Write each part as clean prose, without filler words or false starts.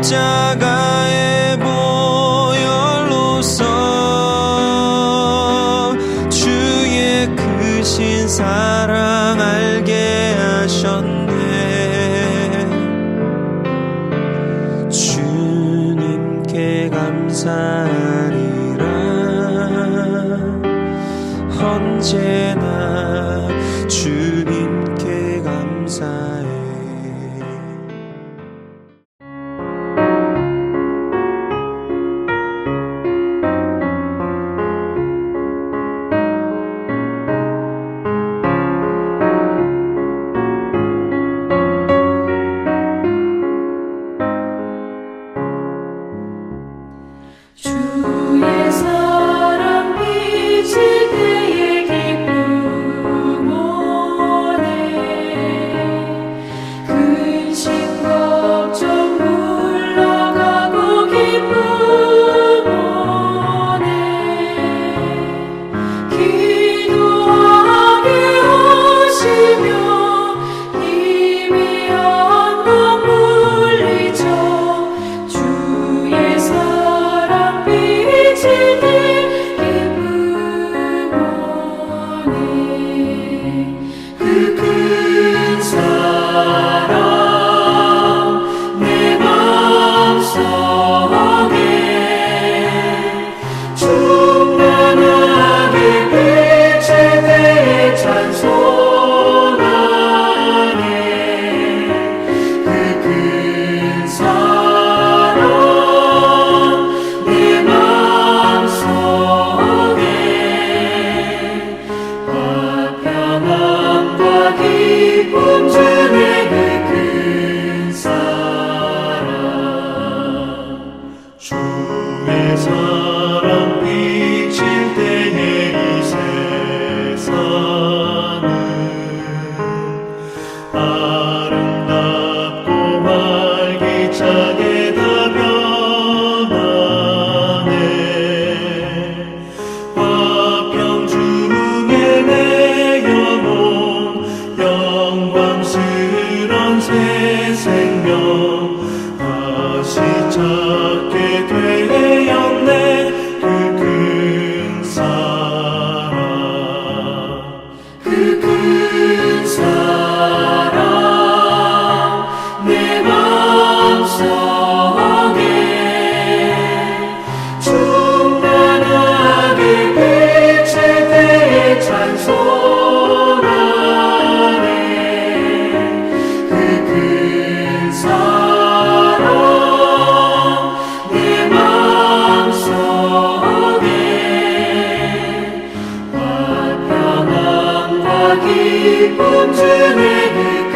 십자가의 보혈로서 주의 크신 사랑 알게 하셨네. 주님께 감사하리라. 언제나 주님께 감사해. 주의 사랑 비칠 때에 기쁨 오네. 근심 걱정 물러가고 기쁨 오네. 기도하게 하시며 희미한 밤 물리쳐 주의 사랑 비칠 때 기쁨 오네. 그 큰 사랑 내 맘속에 충만하게 비칠 때에 찬송하네. 그 큰 사랑 내 맘속에 화평함과 기쁨 주네. 그 큰 사랑 주의 사랑 비칠 때에 이 세상은 아름답고 활기차게 다 변하네. 화평 중에 내 영혼 영광스런 새 생명 다시 찾게 되었네. 그 큰 사랑 그 큰 사랑 내 맘속에 충만하게 비칠 때에 찬송하네. 그 큰 사랑 내 맘속에 화평함과 기쁨 주네. 그 큰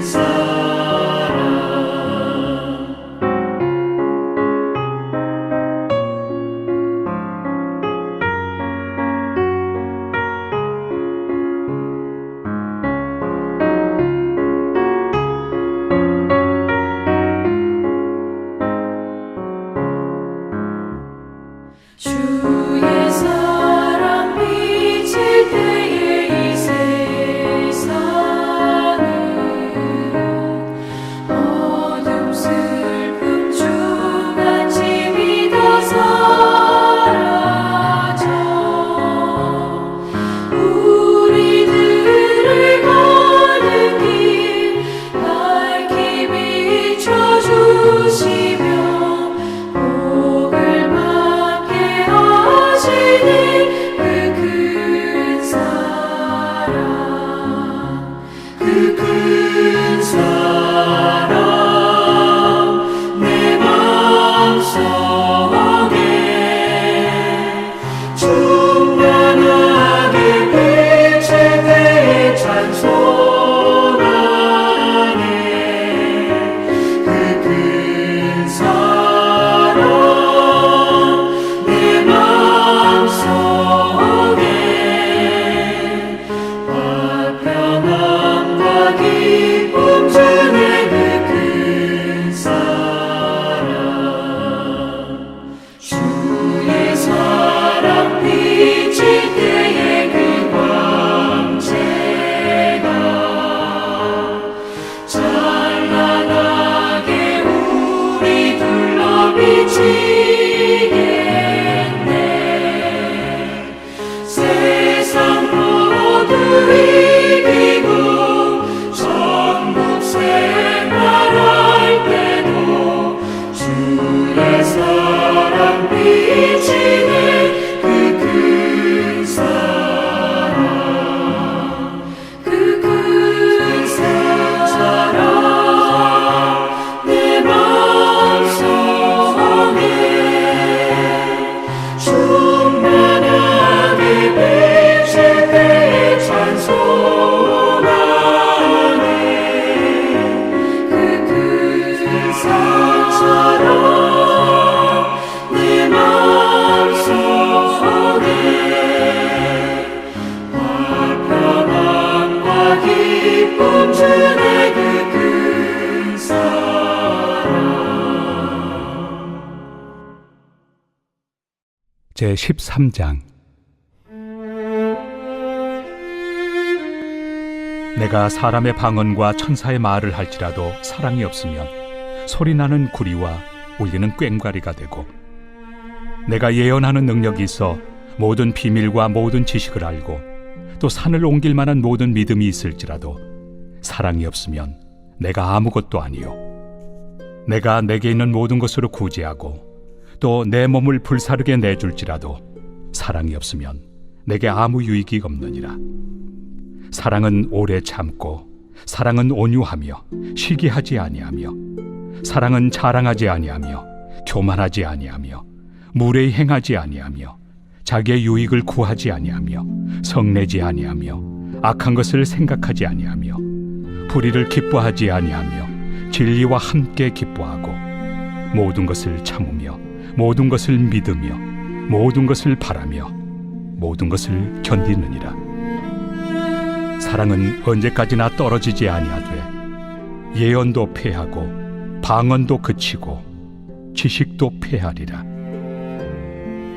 사랑 주의 사랑 비칠 때에 이 세상은 비치겠네. 세상 모두 이기고 천국 생활할 때도 주의 사랑 비치네. 그 큰 사랑, 그 큰 사랑 내 맘속에 충만하게 비칠 때에 찬송하네. 그 큰 사랑 내 맘속에 평안과 기쁨 주네. 그 큰 사랑. 제 13장. 내가 사람의 방언과 천사의 말을 할지라도 사랑이 없으면 소리나는 구리와 울리는 꽹과리가 되고, 내가 예언하는 능력이 있어 모든 비밀과 모든 지식을 알고 또 산을 옮길 만한 모든 믿음이 있을지라도 사랑이 없으면 내가 아무것도 아니요, 내가 내게 있는 모든 것으로 구제하고 또 내 몸을 불사르게 내줄지라도 사랑이 없으면 내게 아무 유익이 없느니라. 사랑은 오래 참고, 사랑은 온유하며 시기하지 아니하며, 사랑은 자랑하지 아니하며 교만하지 아니하며 무례히 행하지 아니하며 자기의 유익을 구하지 아니하며 성내지 아니하며 악한 것을 생각하지 아니하며 불의를 기뻐하지 아니하며 진리와 함께 기뻐하고 모든 것을 참으며 모든 것을 믿으며 모든 것을 바라며 모든 것을 견디느니라. 사랑은 언제까지나 떨어지지 아니하되 예언도 패하고 방언도 그치고 지식도 패하리라.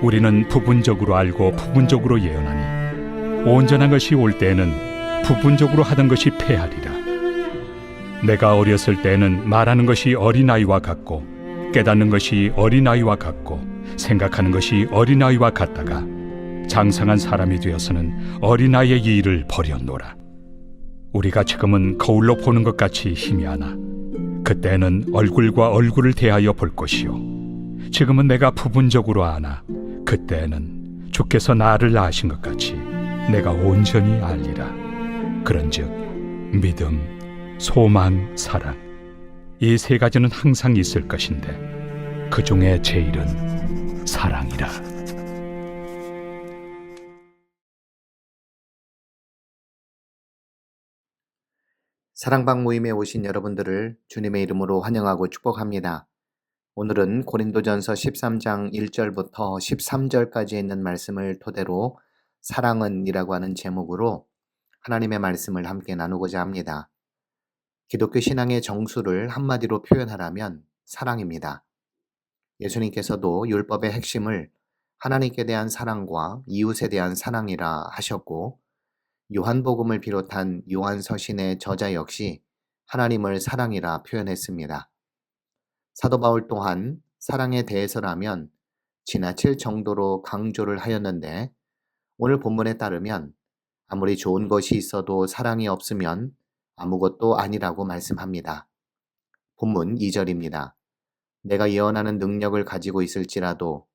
우리는 부분적으로 알고 부분적으로 예언하니 온전한 것이 올 때에는 부분적으로 하던 것이 패하리라. 내가 어렸을 때에는 말하는 것이 어린아이와 같고 깨닫는 것이 어린아이와 같고 생각하는 것이 어린아이와 같다가 장성한 사람이 되어서는 어린아이의 일을 버렸노라. 우리가 지금은 거울로 보는 것 같이 희미하나 그때는 얼굴과 얼굴을 대하여 볼 것이요, 지금은 내가 부분적으로 아나 그때는 주께서 나를 아신 것 같이 내가 온전히 알리라. 그런즉 믿음, 소망, 사랑, 이 세 가지는 항상 있을 것인데 그 중에 제일은 사랑이라. 사랑방 모임에 오신 여러분들을 주님의 이름으로 환영하고 축복합니다. 오늘은 고린도전서 13장 1절부터 13절까지 있는 말씀을 토대로 사랑은 이라고 하는 제목으로 하나님의 말씀을 함께 나누고자 합니다. 기독교 신앙의 정수를 한마디로 표현하라면 사랑입니다. 예수님께서도 율법의 핵심을 하나님께 대한 사랑과 이웃에 대한 사랑이라 하셨고, 요한복음을 비롯한 요한서신의 저자 역시 하나님을 사랑이라 표현했습니다. 사도 바울 또한 사랑에 대해서라면 지나칠 정도로 강조를 하였는데, 오늘 본문에 따르면 아무리 좋은 것이 있어도 사랑이 없으면 아무것도 아니라고 말씀합니다. 본문 2절입니다. 내가 예언하는 능력을 가지고 있을지라도,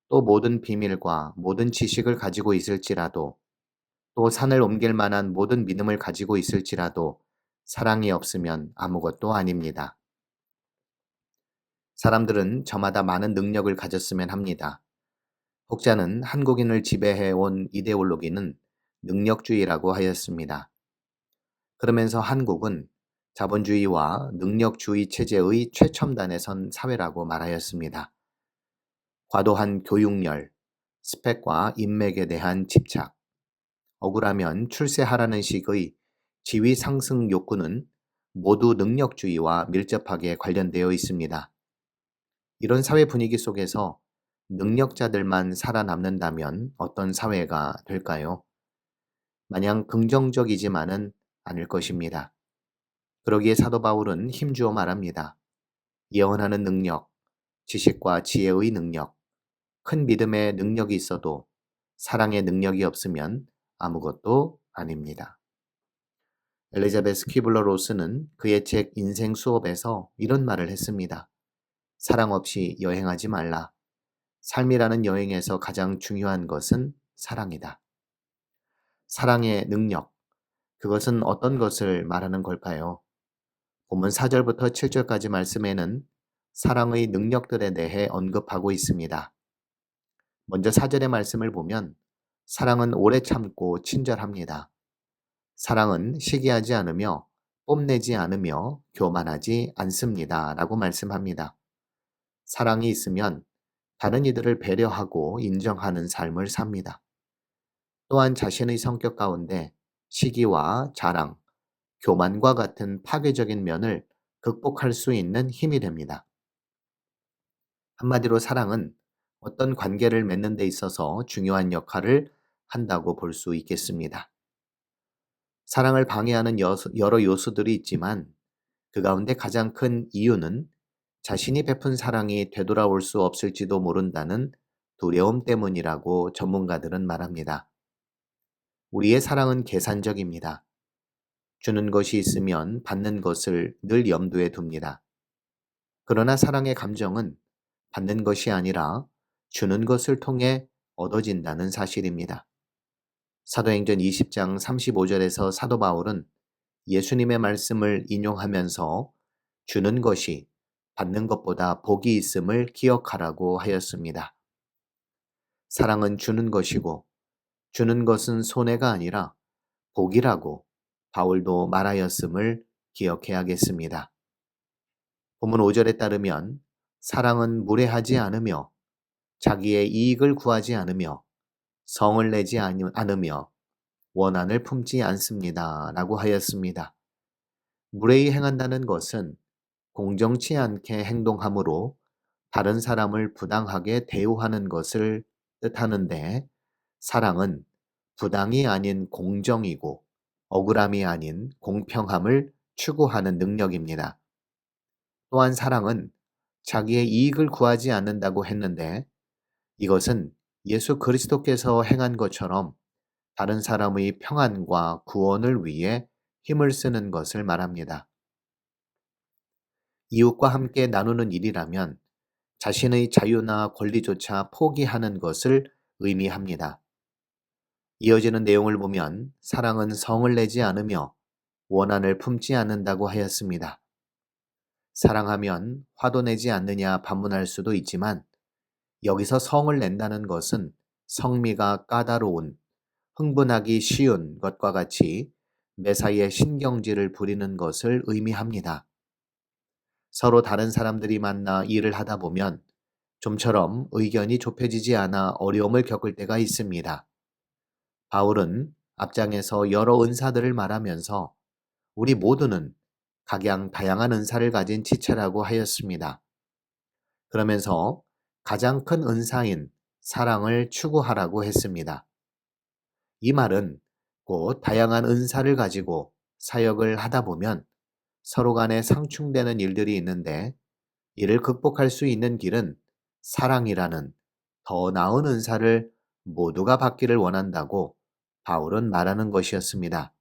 또 모든 비밀과 모든 지식을 가지고 있을지라도, 또 산을 옮길 만한 모든 믿음을 가지고 있을지라도 사랑이 없으면 아무것도 아닙니다. 사람들은 저마다 많은 능력을 가졌으면 합니다. 혹자는 한국인을 지배해온 이데올로기는 능력주의라고 하였습니다. 그러면서 한국은 자본주의와 능력주의 체제의 최첨단에 선 사회라고 말하였습니다. 과도한 교육열, 스펙과 인맥에 대한 집착, 억울하면 출세하라는 식의 지위 상승 욕구는 모두 능력주의와 밀접하게 관련되어 있습니다. 이런 사회 분위기 속에서 능력자들만 살아남는다면 어떤 사회가 될까요? 마냥 긍정적이지만은 않을 것입니다. 그러기에 사도 바울은 힘주어 말합니다. 예언하는 능력, 지식과 지혜의 능력, 큰 믿음의 능력이 있어도 사랑의 능력이 없으면 아무것도 아닙니다. 엘리자베스 퀴블러 로스는 그의 책 인생 수업에서 이런 말을 했습니다. 사랑 없이 여행하지 말라. 삶이라는 여행에서 가장 중요한 것은 사랑이다. 사랑의 능력, 그것은 어떤 것을 말하는 걸까요? 본문 4절부터 7절까지 말씀에는 사랑의 능력들에 대해 언급하고 있습니다. 먼저 4절의 말씀을 보면 사랑은 오래 참고 친절합니다. 사랑은 시기하지 않으며 뽐내지 않으며 교만하지 않습니다. 라고 말씀합니다. 사랑이 있으면 다른 이들을 배려하고 인정하는 삶을 삽니다. 또한 자신의 성격 가운데 시기와 자랑, 교만과 같은 파괴적인 면을 극복할 수 있는 힘이 됩니다. 한마디로 사랑은 어떤 관계를 맺는 데 있어서 중요한 역할을 한다고 볼 수 있겠습니다. 사랑을 방해하는 여러 요소들이 있지만 그 가운데 가장 큰 이유는 자신이 베푼 사랑이 되돌아올 수 없을지도 모른다는 두려움 때문이라고 전문가들은 말합니다. 우리의 사랑은 계산적입니다. 주는 것이 있으면 받는 것을 늘 염두에 둡니다. 그러나 사랑의 감정은 받는 것이 아니라 주는 것을 통해 얻어진다는 사실입니다. 사도행전 20장 35절에서 사도 바울은 예수님의 말씀을 인용하면서 주는 것이 받는 것보다 복이 있음을 기억하라고 하였습니다. 사랑은 주는 것이고 주는 것은 손해가 아니라 복이라고 바울도 말하였음을 기억해야겠습니다. 본문 5절에 따르면 사랑은 무례하지 않으며 자기의 이익을 구하지 않으며 성을 내지 않으며 원한을 품지 않습니다. 라고 하였습니다. 무례히 행한다는 것은 공정치 않게 행동함으로 다른 사람을 부당하게 대우하는 것을 뜻하는데 사랑은 부당이 아닌 공정이고 억울함이 아닌 공평함을 추구하는 능력입니다. 또한 사랑은 자기의 이익을 구하지 않는다고 했는데 이것은 예수 그리스도께서 행한 것처럼 다른 사람의 평안과 구원을 위해 힘을 쓰는 것을 말합니다. 이웃과 함께 나누는 일이라면 자신의 자유나 권리조차 포기하는 것을 의미합니다. 이어지는 내용을 보면 사랑은 성을 내지 않으며 원한을 품지 않는다고 하였습니다. 사랑하면 화도 내지 않느냐 반문할 수도 있지만 여기서 성을 낸다는 것은 성미가 까다로운, 흥분하기 쉬운 것과 같이 매사에 신경질을 부리는 것을 의미합니다. 서로 다른 사람들이 만나 일을 하다 보면 좀처럼 의견이 좁혀지지 않아 어려움을 겪을 때가 있습니다. 바울은 앞장에서 여러 은사들을 말하면서 우리 모두는 각양 다양한 은사를 가진 지체라고 하였습니다. 그러면서 가장 큰 은사인 사랑을 추구하라고 했습니다. 이 말은 곧 다양한 은사를 가지고 사역을 하다 보면 서로 간에 상충되는 일들이 있는데 이를 극복할 수 있는 길은 사랑이라는 더 나은 은사를 모두가 받기를 원한다고 바울은 말하는 것이었습니다.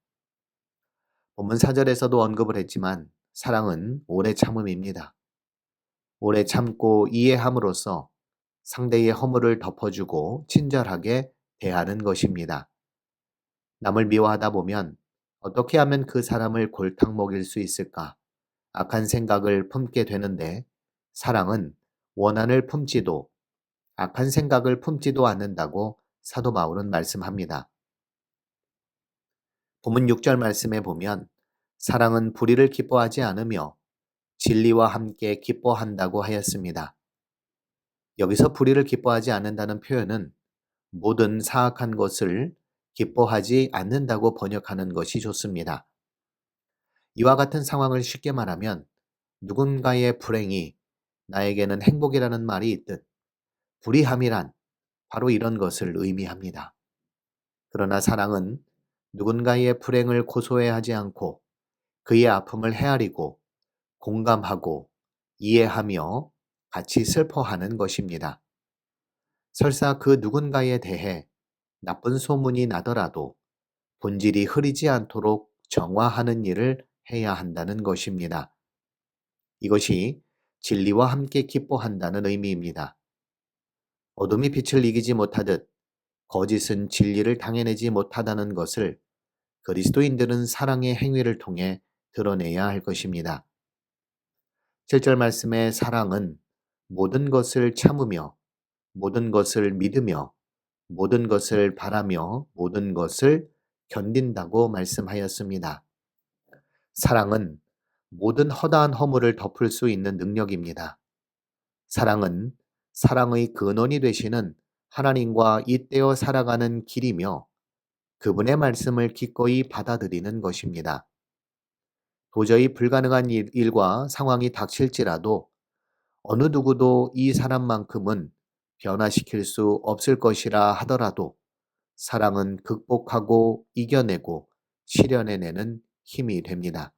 본문 4절에서도 언급을 했지만 사랑은 오래 참음입니다. 오래 참고 이해함으로써 상대의 허물을 덮어주고 친절하게 대하는 것입니다. 남을 미워하다 보면 어떻게 하면 그 사람을 골탕 먹일 수 있을까? 악한 생각을 품게 되는데 사랑은 원한을 품지도 악한 생각을 품지도 않는다고 사도 바울은 말씀합니다. 본문 6절 말씀에 보면 사랑은 불의를 기뻐하지 않으며 진리와 함께 기뻐한다고 하였습니다. 여기서 불의를 기뻐하지 않는다는 표현은 모든 사악한 것을 기뻐하지 않는다고 번역하는 것이 좋습니다. 이와 같은 상황을 쉽게 말하면 누군가의 불행이 나에게는 행복이라는 말이 있듯 불의함이란 바로 이런 것을 의미합니다. 그러나 사랑은 누군가의 불행을 고소해하지 않고 그의 아픔을 헤아리고 공감하고 이해하며 같이 슬퍼하는 것입니다. 설사 그 누군가에 대해 나쁜 소문이 나더라도 본질이 흐리지 않도록 정화하는 일을 해야 한다는 것입니다. 이것이 진리와 함께 기뻐한다는 의미입니다. 어둠이 빛을 이기지 못하듯 거짓은 진리를 당해내지 못하다는 것을 그리스도인들은 사랑의 행위를 통해 드러내야 할 것입니다. 7절 말씀의 사랑은 모든 것을 참으며 모든 것을 믿으며 모든 것을 바라며 모든 것을 견딘다고 말씀하였습니다. 사랑은 모든 허다한 허물을 덮을 수 있는 능력입니다. 사랑은 사랑의 근원이 되시는 하나님과 잇대어 살아가는 길이며 그분의 말씀을 기꺼이 받아들이는 것입니다. 도저히 불가능한 일과 상황이 닥칠지라도 어느 누구도 이 사람만큼은 변화시킬 수 없을 것이라 하더라도 사랑은 극복하고 이겨내고 실현해내는 힘이 됩니다.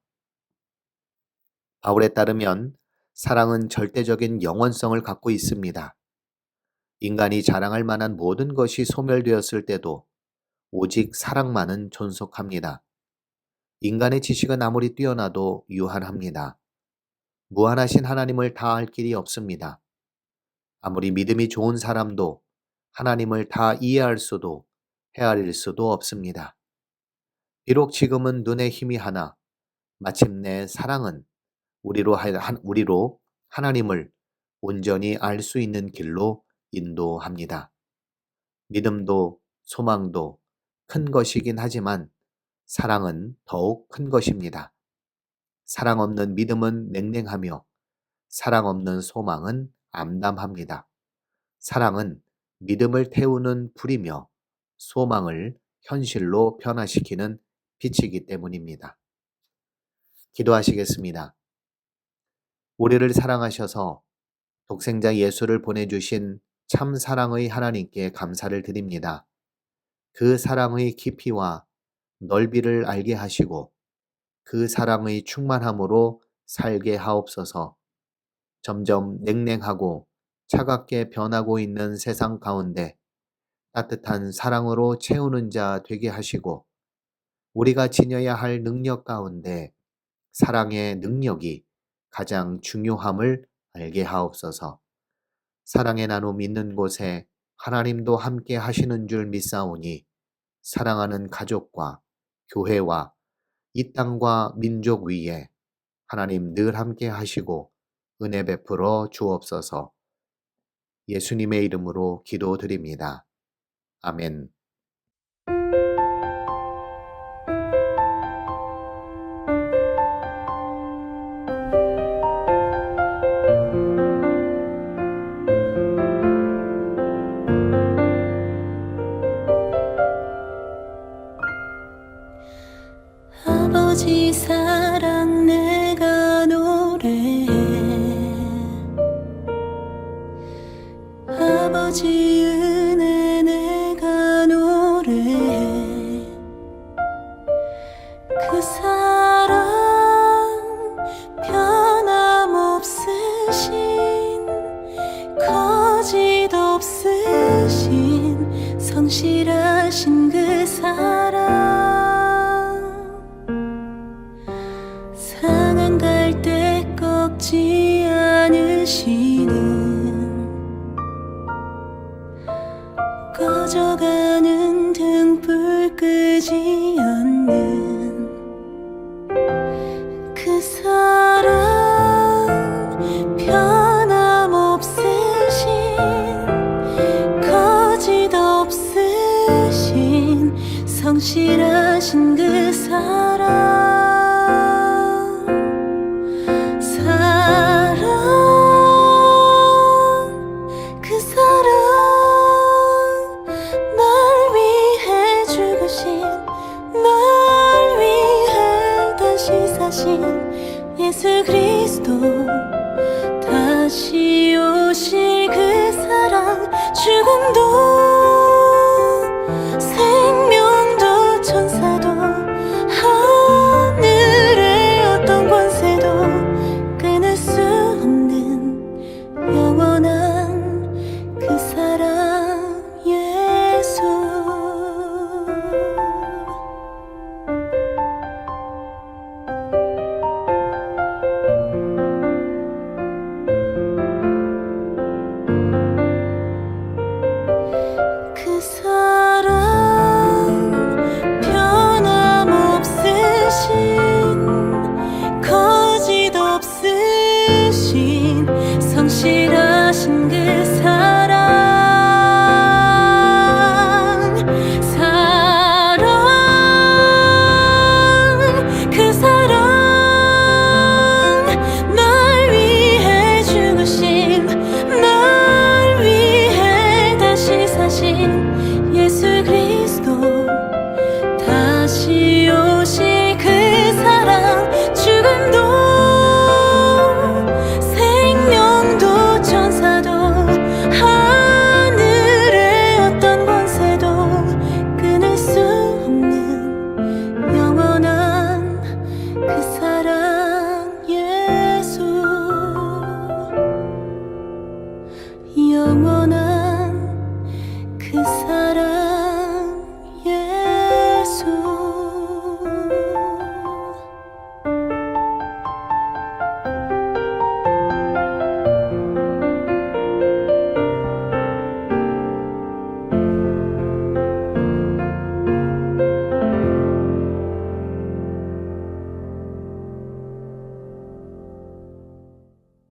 바울에 따르면 사랑은 절대적인 영원성을 갖고 있습니다. 인간이 자랑할 만한 모든 것이 소멸되었을 때도 오직 사랑만은 존속합니다. 인간의 지식은 아무리 뛰어나도 유한합니다. 무한하신 하나님을 다 알 길이 없습니다. 아무리 믿음이 좋은 사람도 하나님을 다 이해할 수도 헤아릴 수도 없습니다. 비록 지금은 눈에 힘이 하나 마침내 사랑은 우리로 하나님을 온전히 알 수 있는 길로 인도합니다. 믿음도 소망도 큰 것이긴 하지만 사랑은 더욱 큰 것입니다. 사랑 없는 믿음은 냉랭하며 사랑 없는 소망은 암담합니다. 사랑은 믿음을 태우는 불이며 소망을 현실로 변화시키는 빛이기 때문입니다. 기도하시겠습니다. 우리를 사랑하셔서 독생자 예수를 보내주신 참 사랑의 하나님께 감사를 드립니다. 그 사랑의 깊이와 넓이를 알게 하시고 그 사랑의 충만함으로 살게 하옵소서. 점점 냉랭하고 차갑게 변하고 있는 세상 가운데 따뜻한 사랑으로 채우는 자 되게 하시고 우리가 지녀야 할 능력 가운데 사랑의 능력이 가장 중요함을 알게 하옵소서. 사랑의 나눔 있는 곳에 하나님도 함께 하시는 줄 믿사오니 사랑하는 가족과 교회와 이 땅과 민족 위에 하나님 늘 함께 하시고 은혜 베풀어 주옵소서. 예수님의 이름으로 기도드립니다. 아멘. 아버지 사랑 내가 노래해 아버지 은혜 내가 노래해 그 사랑 변함없으신 거짓 없으신 성실하신 그 사랑 상한 갈 때 꺾지 않으시는 꺼져가는 등불 끄지 않는 그 사랑 변함없으신 거짓 없으신 성실하신 그 사랑 그 사랑 날 위해 죽으신 날 위해 다시 사신 예수 그리스도 다시 오실 그 사랑 죽음도 생명도 천사도 하늘의 어떤 권세도 끊을 수 없는 싫어